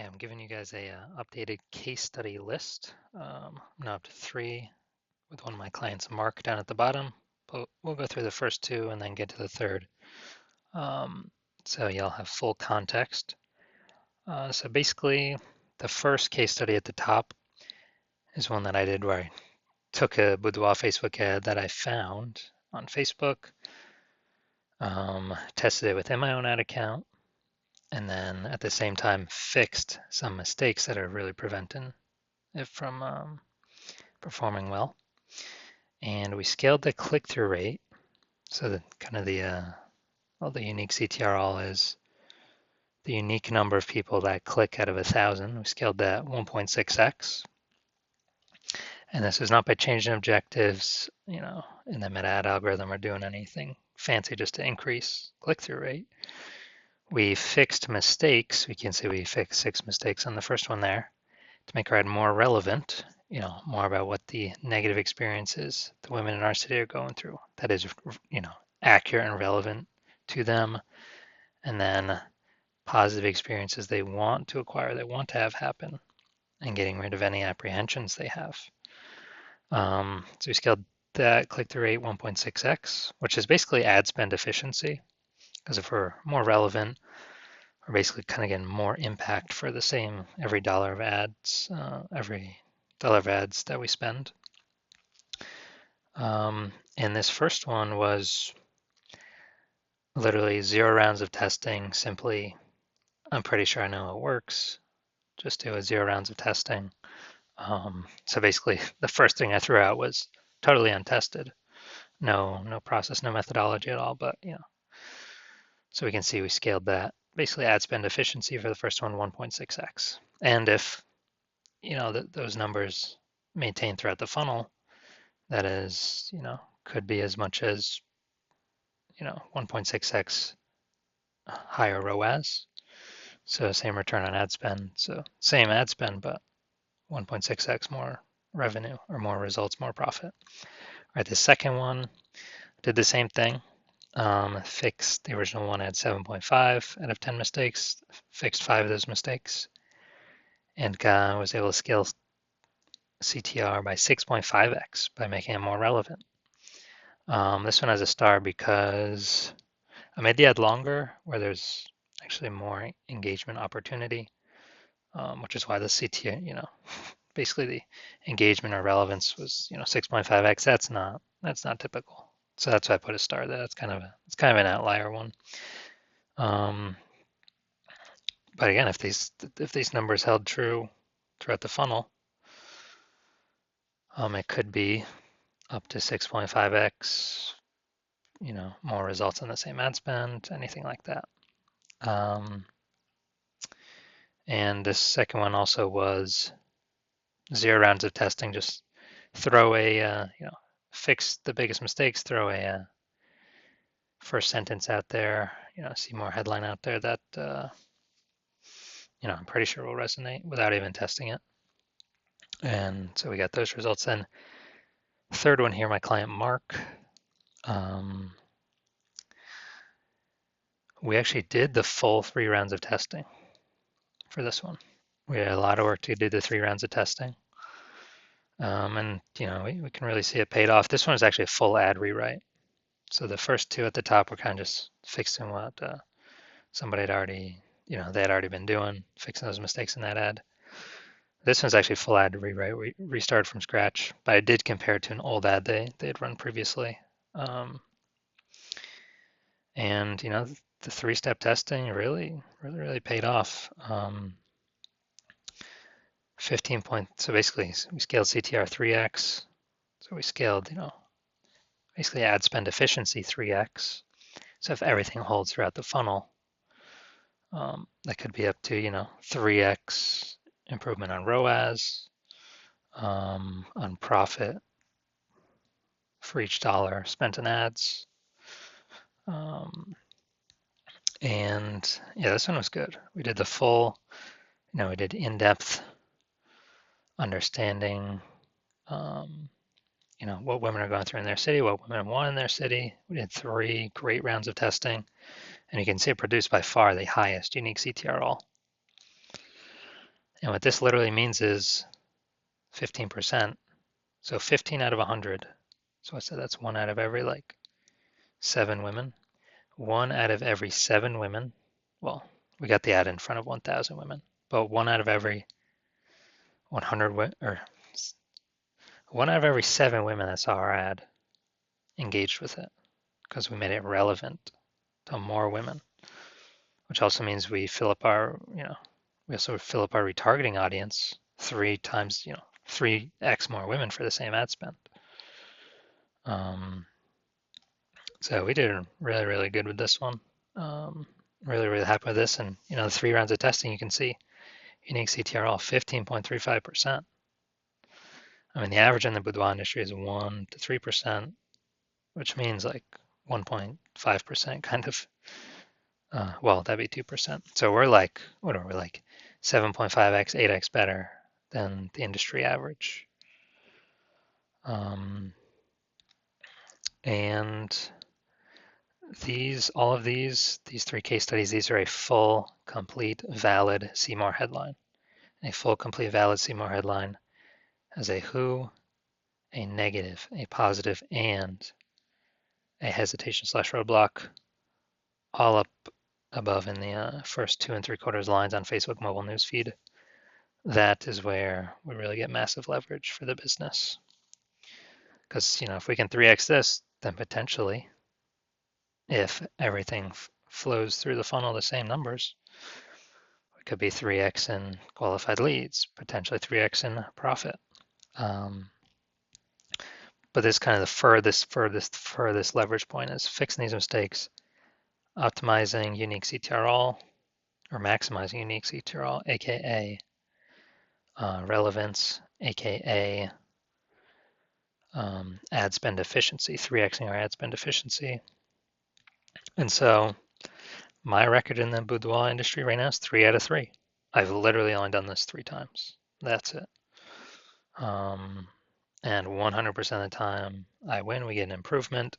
I'm giving you guys a updated case study list. I'm now up to 3 with one of my clients, Mark, down at the bottom. But we'll go through the first 2 and then get to the third. So you'll have full context. So basically, the first case study at the top is one that I did where I took a Boudoir Facebook ad that I found on Facebook, tested it within my own ad account, and then at the same time fixed some mistakes that are really preventing it from performing well. And we scaled the click-through rate. So the kind of the unique CTR all is the unique number of people that click out of 1,000. We scaled that 1.6x. And this is not by changing objectives, in the meta ad algorithm or doing anything fancy just to increase click-through rate. We fixed mistakes. We can see we fixed 6 mistakes on the first one there to make our ad more relevant, more about what the negative experiences the women in our city are going through. That is, accurate and relevant to them. And then positive experiences they want to acquire, they want to have happen, and getting rid of any apprehensions they have. So we scaled that click-through rate 1.6x, which is basically ad spend efficiency. Because if we're more relevant, we're basically kind of getting more impact for the same every dollar of ads, every dollar of ads that we spend. And this first one was literally 0 rounds of testing. Simply, I'm pretty sure I know it works. Just do a 0 rounds of testing. So basically, the first thing I threw out was totally untested. No process, no methodology at all. But so we can see we scaled that. Basically, ad spend efficiency for the first one, 1.6x. And if those numbers maintain throughout the funnel, that is, could be as much as 1.6x higher ROAS. So same return on ad spend. So same ad spend, but 1.6x more revenue or more results, more profit. All right, the second one did the same thing. Fixed the original one, had 7.5 out of 10 mistakes, fixed 5 of those mistakes, and was able to scale CTR by 6.5x by making it more relevant. This one has a star because I made the ad longer, where there's actually more engagement opportunity, which is why the CTR, basically the engagement or relevance was 6.5x. That's not typical. So that's why I put a star there. It's kind of an outlier one. But again, if these numbers held true throughout the funnel, it could be up to 6.5x, more results on the same ad spend, anything like that. And this second one also was 0 rounds of testing. Just throw fix the biggest mistakes, throw a first sentence out there, see more headline out there that, I'm pretty sure will resonate without even testing it. And so we got those results. Then third one here, my client Mark, we actually did the full 3 rounds of testing for this one. We had a lot of work to do the 3 rounds of testing. And we can really see it paid off. This one is actually a full ad rewrite. So the first 2 at the top were kind of just fixing what somebody had already, they had already been doing, fixing those mistakes in that ad. This one's actually full ad rewrite. We restarted from scratch, but I did compare it to an old ad they had run previously. And the 3-step testing really paid off. 15 points. So basically, we scaled CTR 3x. So we scaled, basically ad spend efficiency 3x. So if everything holds throughout the funnel, that could be up to 3x improvement on ROAS, on profit for each dollar spent in ads. And yeah, this one was good. We did the full, we did in-depth understanding, what women are going through in their city, what women want in their city. We did 3 great rounds of testing, and you can see it produced by far the highest unique CTR all. And what this literally means is 15%. So 15 out of 100. So I said that's one out of every like 7 women. One out of every 7 women. Well, we got the ad in front of 1,000 women, but one out of every 100 or one out of every 7 women that saw our ad engaged with it because we made it relevant to more women, which also means we fill up our, we also fill up our retargeting audience 3 times, 3x more women for the same ad spend. So we did really, really good with this one. Really, really happy with this. And, the 3 rounds of testing, you can see unique CTRL 15.35%. I mean, the average in the boudoir industry is 1 to 3%, which means like 1.5% kind of, well, that'd be 2%. So we're like, what are we like 7.5x, 8x better than the industry average. And all of these 3 case studies, these are a full, complete, valid CMOR headline. A full, complete, valid CMOR headline has a who, a negative, a positive, and a hesitation/roadblock all up above in the first 2 3/4 lines on Facebook mobile newsfeed. That is where we really get massive leverage for the business. Because, if we can 3x this, then potentially, if everything flows through the funnel the same numbers, it could be 3x in qualified leads, potentially 3x in profit. But this kind of the furthest leverage point is fixing these mistakes, optimizing unique CTRL or maximizing unique CTRL, aka relevance, aka ad spend efficiency, 3xing our ad spend efficiency. And so my record in the boudoir industry right now is 3 out of 3. I've literally only done this 3 times. That's it. And 100% of the time I win, we get an improvement,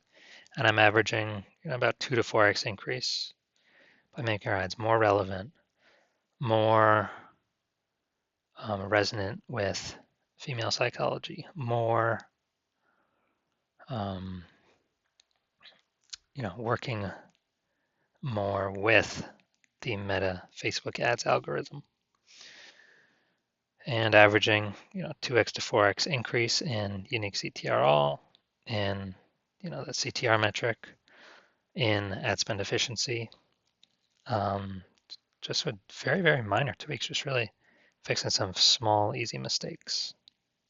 and I'm averaging about 2 to 4x increase by making our ads more relevant, more resonant with female psychology, more working more with the Meta Facebook ads algorithm, and averaging 2x to 4x increase in unique CTRL, in that CTR metric, in ad spend efficiency, just with very, very minor tweaks, just really fixing some small, easy mistakes.